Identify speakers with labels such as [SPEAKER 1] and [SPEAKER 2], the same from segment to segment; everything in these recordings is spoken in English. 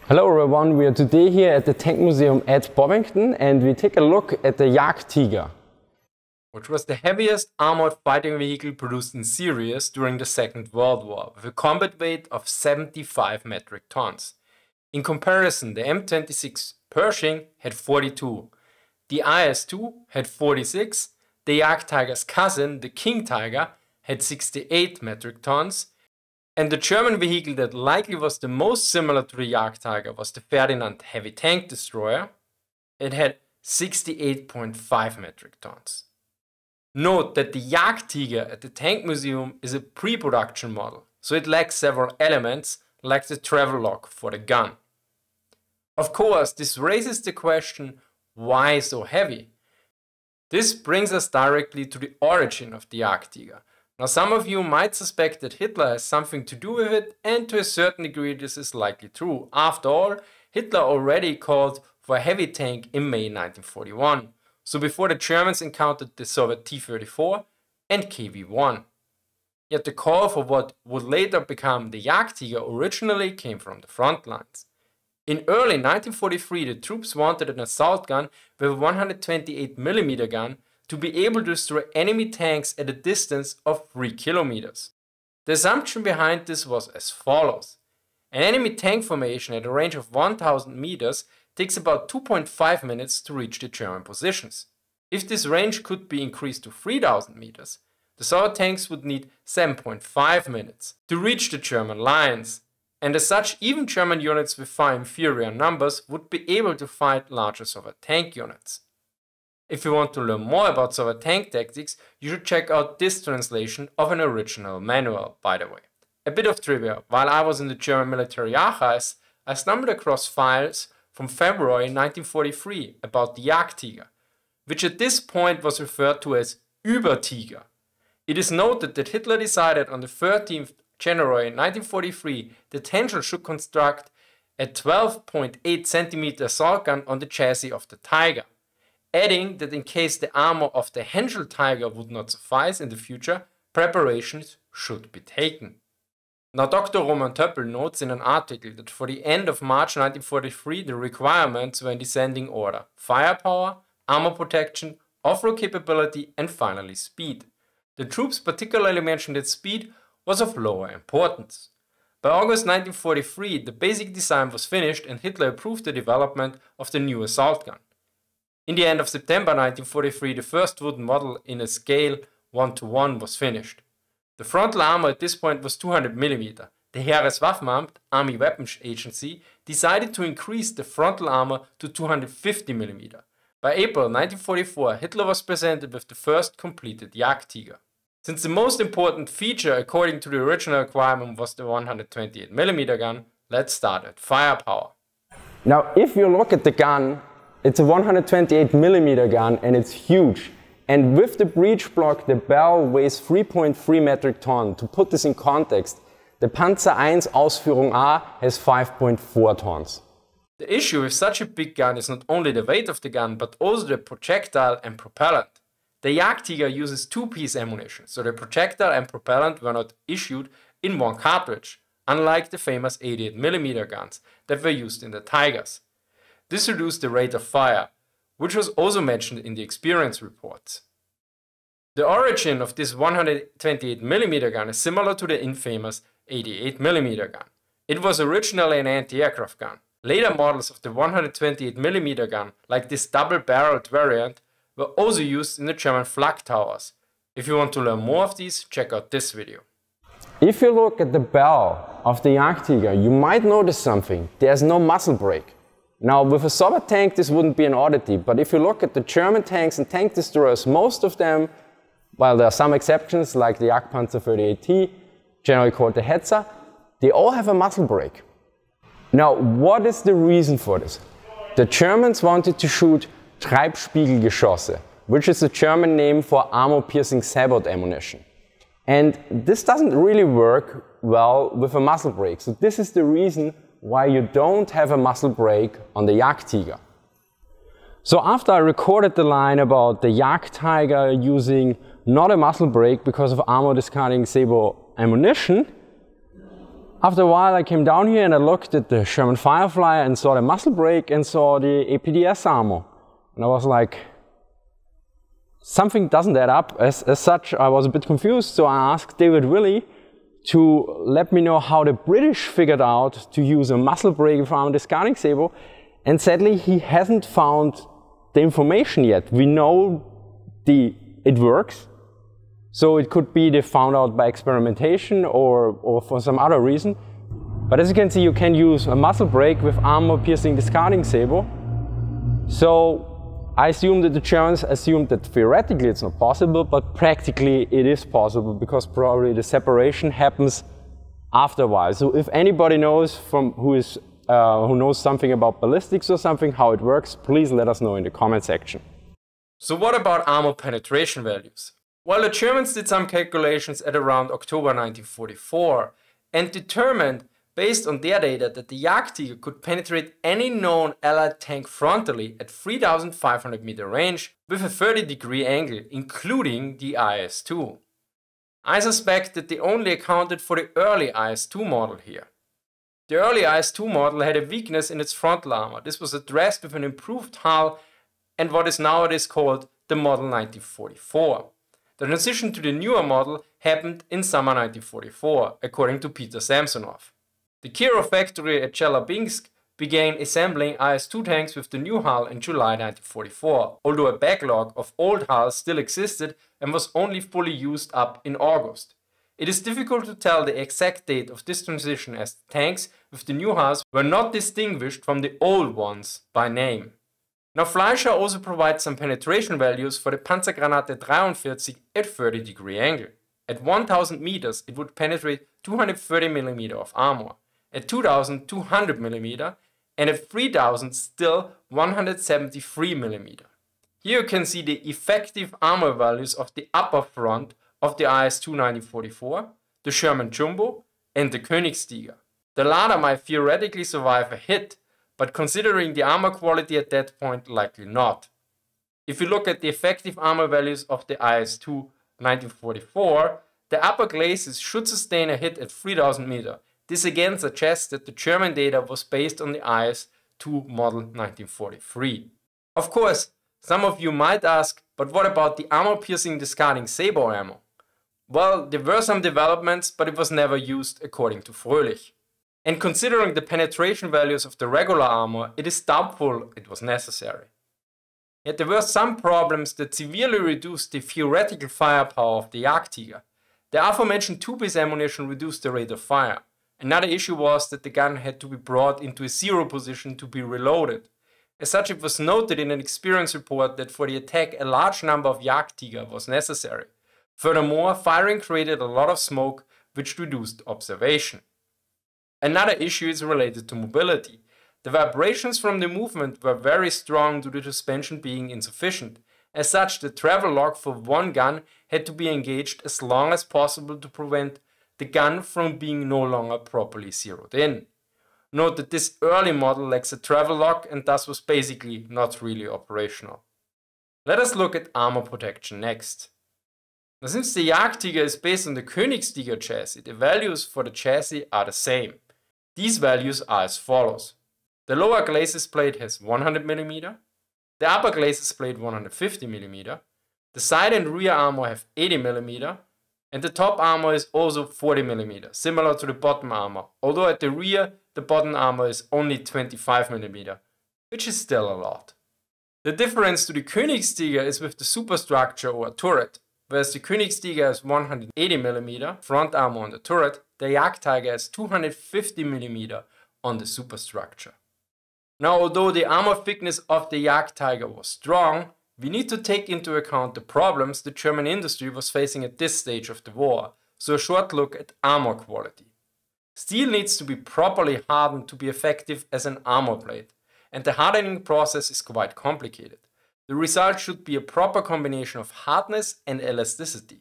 [SPEAKER 1] Hello everyone, we are today here at the Tank Museum at Bovington and we take a look at the Jagdtiger,
[SPEAKER 2] which was the heaviest armored fighting vehicle produced in series during the Second World War, with a combat weight of 75 metric tons. In comparison, the M26 Pershing had 42, the IS-2 had 46, the Jagdtiger's cousin, the King Tiger, had 68 metric tons, and the German vehicle that likely was the most similar to the Jagdtiger was the Ferdinand heavy tank destroyer. It had 68.5 metric tons. Note that the Jagdtiger at the Tank Museum is a pre-production model, so it lacks several elements like the travel log for the gun. Of course, this raises the question, why so heavy? This brings us directly to the origin of the Jagdtiger. Now, some of you might suspect that Hitler has something to do with it, and to a certain degree this is likely true. After all, Hitler already called for a heavy tank in May 1941, so before the Germans encountered the Soviet T-34 and KV-1. Yet the call for what would later become the Jagdtiger originally came from the front lines. In early 1943, the troops wanted an assault gun with a 128mm gun to be able to destroy enemy tanks at a distance of 3 kilometers. The assumption behind this was as follows. An enemy tank formation at a range of 1000 meters takes about 2.5 minutes to reach the German positions. If this range could be increased to 3000 meters, the Soviet tanks would need 7.5 minutes to reach the German lines, and as such even German units with far inferior numbers would be able to fight larger Soviet tank units. If you want to learn more about Soviet tank tactics, you should check out this translation of an original manual, by the way. A bit of trivia: while I was in the German military archives, I stumbled across files from February 1943 about the Jagdtiger, which at this point was referred to as Übertiger. It is noted that Hitler decided on the 13th January 1943 that Henschel should construct a 12.8 cm assault gun on the chassis of the Tiger, adding that in case the armor of the Henschel Tiger would not suffice in the future, preparations should be taken. Now, Dr. Roman Töppel notes in an article that for the end of March 1943 the requirements were in descending order: firepower, armor protection, off-road capability, and finally speed. The troops particularly mentioned that speed was of lower importance. By August 1943 the basic design was finished and Hitler approved the development of the new assault gun. In the end of September 1943 the first wooden model in a scale 1:1 was finished. The frontal armor at this point was 200mm. The Heereswaffenamt, Army Weapons Agency, decided to increase the frontal armor to 250mm. By April 1944 Hitler was presented with the first completed Jagdtiger. Since the most important feature according to the original requirement was the 128mm gun, let's start at firepower.
[SPEAKER 1] Now if you look at the gun, it's a 128mm gun and it's huge. And with the breech block, the barrel weighs 3.3 metric ton. To put this in context, the Panzer I Ausführung A has 5.4 tons.
[SPEAKER 2] The issue with such a big gun is not only the weight of the gun, but also the projectile and propellant. The Jagdtiger uses two-piece ammunition, so the projectile and propellant were not issued in one cartridge, unlike the famous 88mm guns that were used in the Tigers. This reduced the rate of fire, which was also mentioned in the experience reports. The origin of this 128mm gun is similar to the infamous 88mm gun. It was originally an anti-aircraft gun. Later models of the 128mm gun, like this double-barreled variant, were also used in the German Flak towers. If you want to learn more of these, check out this video.
[SPEAKER 1] If you look at the barrel of the Jagdtiger, you might notice something. There's no muzzle brake. Now, with a Soviet tank this wouldn't be an oddity, but if you look at the German tanks and tank destroyers, most of them, while there are some exceptions like the Jagdpanzer 38T, generally called the Hetzer, they all have a muzzle brake. Now, what is the reason for this? The Germans wanted to shoot Treibspiegelgeschosse, which is the German name for armor-piercing sabot ammunition. And this doesn't really work well with a muzzle brake, so this is the reason why you don't have a muzzle brake on the Jagdtiger. So after I recorded the line about the Jagdtiger using not a muzzle brake because of armor discarding sabot ammunition, After a while I came down here and I looked at the Sherman Firefly and saw the Muzzle Brake and saw the APDS armor. And I was like, something doesn't add up. As such, I was a bit confused, so I asked David Willey to let me know how the British figured out to use a Muzzle Brake from a discarding saber. And sadly, he hasn't found the information yet. We know it works. So it could be they found out by experimentation or for some other reason. But as you can see, you can use a Muzzle Brake with armor-piercing discarding saber. So I assume that the Germans assumed that theoretically it's not possible, but practically it is possible because probably the separation happens after a while. So if anybody knows who knows something about ballistics or something, how it works, please let us know in the comment section.
[SPEAKER 2] So what about armor penetration values? Well, the Germans did some calculations at around October 1944 and determined, based on their data, that the Jagdtiger could penetrate any known Allied tank frontally at 3,500 meter range with a 30-degree angle, including the IS-2. I suspect that they only accounted for the early IS-2 model here. The early IS-2 model had a weakness in its frontal armor. This was addressed with an improved hull and what is nowadays called the Model 1944. The transition to the newer model happened in summer 1944, according to Peter Samsonov. The Kirov factory at Chelyabinsk began assembling IS-2 tanks with the new hull in July 1944, although a backlog of old hulls still existed and was only fully used up in August. It is difficult to tell the exact date of this transition as the tanks with the new hulls were not distinguished from the old ones by name. Now Fleischer also provides some penetration values for the Panzergranate 43 at 30-degree angle. At 1000 meters it would penetrate 230 mm of armor, at 2200 mm and at 3000 still 173 mm. Here you can see the effective armor values of the upper front of the IS-2 1944, the Sherman Jumbo and the Königstiger. The latter might theoretically survive a hit, but considering the armor quality at that point, likely not. If you look at the effective armor values of the IS-2 1944, the upper glacis should sustain a hit at 3000 meter. This again suggests that the German data was based on the IS-2 model 1943. Of course, some of you might ask, but what about the armor-piercing discarding saber ammo? Well, there were some developments, but it was never used according to Fröhlich. And considering the penetration values of the regular armor, it is doubtful it was necessary. Yet there were some problems that severely reduced the theoretical firepower of the Jagdtiger. The aforementioned 2-piece ammunition reduced the rate of fire. Another issue was that the gun had to be brought into a zero position to be reloaded. As such, it was noted in an experience report that for the attack a large number of Jagdtiger was necessary. Furthermore, firing created a lot of smoke, which reduced observation. Another issue is related to mobility. The vibrations from the movement were very strong due to the suspension being insufficient. As such, the travel lock for one gun had to be engaged as long as possible to prevent the gun from being no longer properly zeroed in. Note that this early model lacks a travel lock and thus was basically not really operational. Let us look at armor protection next. Now, since the Jagdtiger is based on the Königstiger chassis, the values for the chassis are the same. These values are as follows. The lower glacis plate has 100 mm, the upper glacis plate 150 mm, the side and rear armor have 80 mm, and the top armor is also 40 mm, similar to the bottom armor, although at the rear the bottom armor is only 25 mm, which is still a lot. The difference to the Königstiger is with the superstructure or turret. Whereas the Königstiger has 180 mm front armor on the turret, the Jagdtiger has 250 mm on the superstructure. Now, although the armor thickness of the Jagdtiger was strong, we need to take into account the problems the German industry was facing at this stage of the war, so a short look at armor quality. Steel needs to be properly hardened to be effective as an armor plate, and the hardening process is quite complicated. The result should be a proper combination of hardness and elasticity.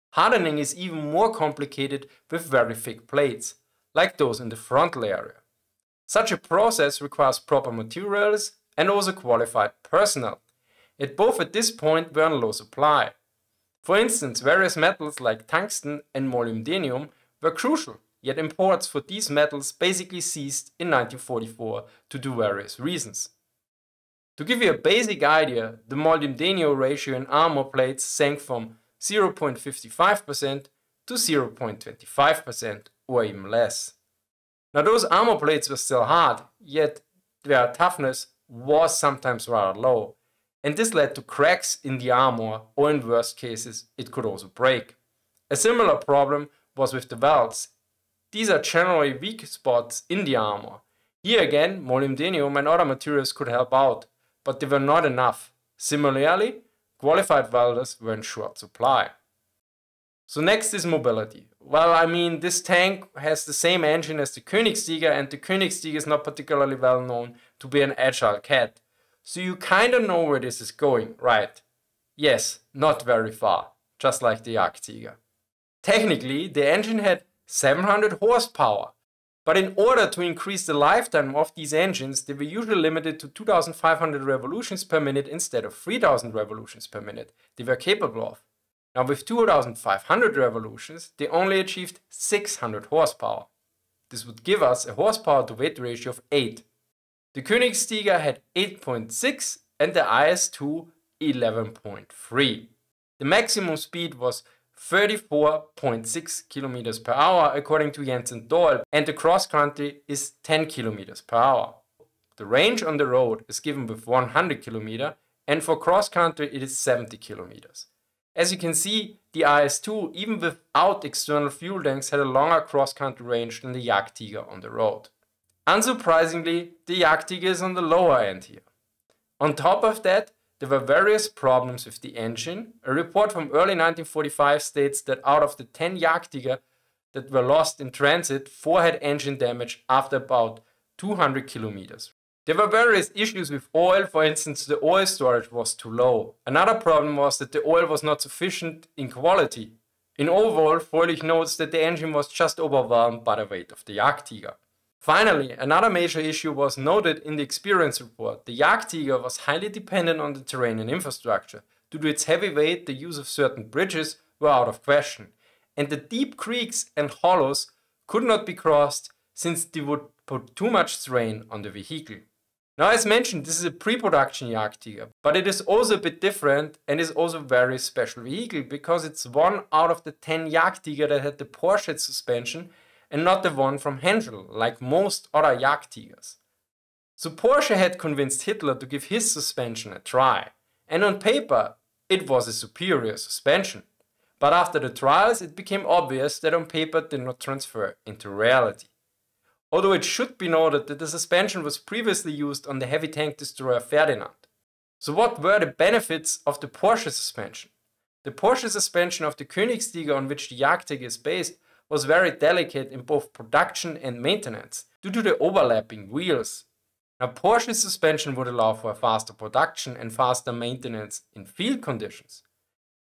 [SPEAKER 2] Hardening is even more complicated with very thick plates, like those in the frontal area. Such a process requires proper materials and also qualified personnel, yet both at this point were in low supply. For instance, various metals like tungsten and molybdenum were crucial, yet imports for these metals basically ceased in 1944 due to various reasons. To give you a basic idea, the molybdenum ratio in armor plates sank from 0.55% to 0.25% or even less. Now those armor plates were still hard, yet their toughness was sometimes rather low, and this led to cracks in the armor, or in worst cases it could also break. A similar problem was with the welds. These are generally weak spots in the armor. Here again, molybdenum and other materials could help out, but they were not enough. Similarly, qualified welders were in short supply. So next is mobility. Well, I mean, this tank has the same engine as the Königstiger, and the Königstiger is not particularly well known to be an agile cat. So you kinda know where this is going, right? Yes, not very far, just like the Jagdtiger. Technically, the engine had 700 horsepower, but in order to increase the lifetime of these engines, they were usually limited to 2,500 revolutions per minute instead of 3,000 revolutions per minute they were capable of. Now with 2,500 revolutions, they only achieved 600 horsepower. This would give us a horsepower to weight ratio of 8. The Königstiger had 8.6 and the IS-2 11.3. The maximum speed was 34.6 km per hour according to Jentz and Doyle, and the cross country is 10 km per hour. The range on the road is given with 100 km, and for cross country it is 70 km. As you can see, the IS-2 even without external fuel tanks had a longer cross country range than the Jagdtiger on the road. Unsurprisingly, the Jagdtiger is on the lower end here. On top of that, there were various problems with the engine. A report from early 1945 states that out of the 10 Jagdtiger that were lost in transit, 4 had engine damage after about 200 kilometers. There were various issues with oil. For instance, the oil storage was too low. Another problem was that the oil was not sufficient in quality. In overall, Fröhlich notes that the engine was just overwhelmed by the weight of the Jagdtiger. Finally, another major issue was noted in the experience report. The Jagdtiger was highly dependent on the terrain and infrastructure. Due to its heavy weight, the use of certain bridges were out of question, and the deep creeks and hollows could not be crossed since they would put too much strain on the vehicle. Now, as mentioned, this is a pre-production Jagdtiger, but it is also a bit different and is also a very special vehicle because it's one out of the 10 Jagdtiger that had the Porsche suspension and not the one from Henschel, like most other Jagdtigers. So Porsche had convinced Hitler to give his suspension a try, and on paper it was a superior suspension. But after the trials it became obvious that on paper it did not transfer into reality. Although it should be noted that the suspension was previously used on the heavy tank destroyer Ferdinand. So what were the benefits of the Porsche suspension? The Porsche suspension of the Königstiger, on which the Jagdtiger is based, was very delicate in both production and maintenance due to the overlapping wheels. Now, Porsche suspension would allow for a faster production and faster maintenance in field conditions,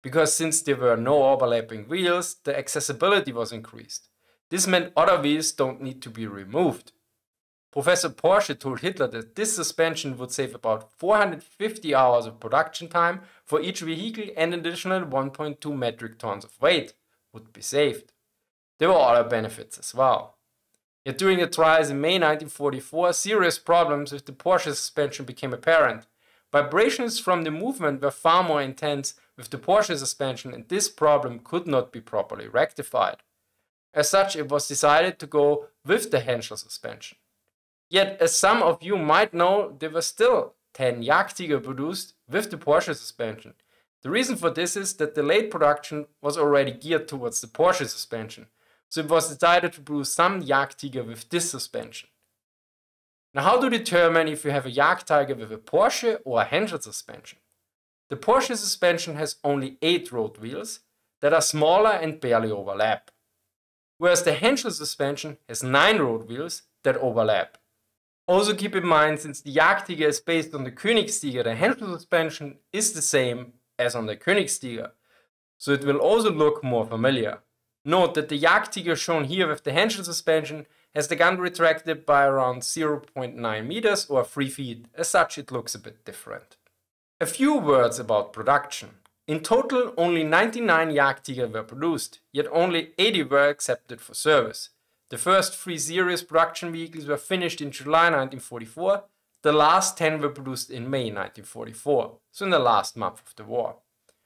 [SPEAKER 2] because since there were no overlapping wheels, the accessibility was increased. This meant other wheels don't need to be removed. Professor Porsche told Hitler that this suspension would save about 450 hours of production time for each vehicle, and an additional 1.2 metric tons of weight would be saved. There were other benefits as well. Yet during the trials in May 1944, serious problems with the Porsche suspension became apparent. Vibrations from the movement were far more intense with the Porsche suspension, and this problem could not be properly rectified. As such, it was decided to go with the Henschel suspension. Yet, as some of you might know, there were still 10 Jagdtiger produced with the Porsche suspension. The reason for this is that the late production was already geared towards the Porsche suspension, so it was decided to produce some Jagdtiger with this suspension. Now, how to determine if you have a Jagdtiger with a Porsche or a Henschel suspension? The Porsche suspension has only 8 road wheels that are smaller and barely overlap, whereas the Henschel suspension has 9 road wheels that overlap. Also keep in mind, since the Jagdtiger is based on the Königstiger, the Henschel suspension is the same as on the Königstiger, so it will also look more familiar. Note that the Jagdtiger shown here with the Henschel suspension has the gun retracted by around 0.9 meters or 3 feet, as such it looks a bit different. A few words about production. In total, only 99 Jagdtiger were produced, yet only 80 were accepted for service. The first 3 series production vehicles were finished in July 1944, the last 10 were produced in May 1944, so in the last month of the war.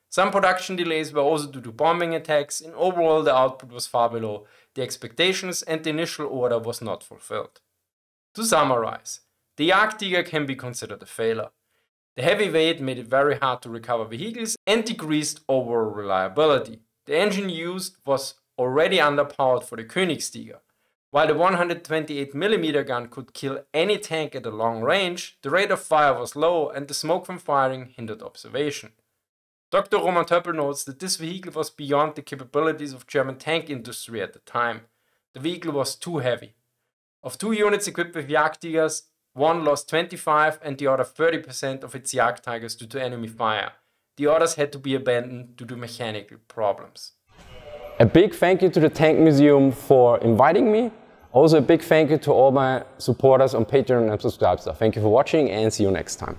[SPEAKER 2] Some production delays were also due to bombing attacks, and overall the output was far below the expectations and the initial order was not fulfilled. To summarize, the Jagdtiger can be considered a failure. The heavy weight made it very hard to recover vehicles and decreased overall reliability. The engine used was already underpowered for the Königstiger. While the 128mm gun could kill any tank at a long range, the rate of fire was low and the smoke from firing hindered observation. Dr. Roman Töppel notes that this vehicle was beyond the capabilities of German tank industry at the time. The vehicle was too heavy. Of 2 units equipped with Jagdtigers, one lost 25% and the other 30% of its Jagdtigers due to enemy fire. The others had to be abandoned due to mechanical problems.
[SPEAKER 1] A big thank you to the Tank Museum for inviting me. Also a big thank you to all my supporters on Patreon and Subscribestar. Thank you for watching and see you next time.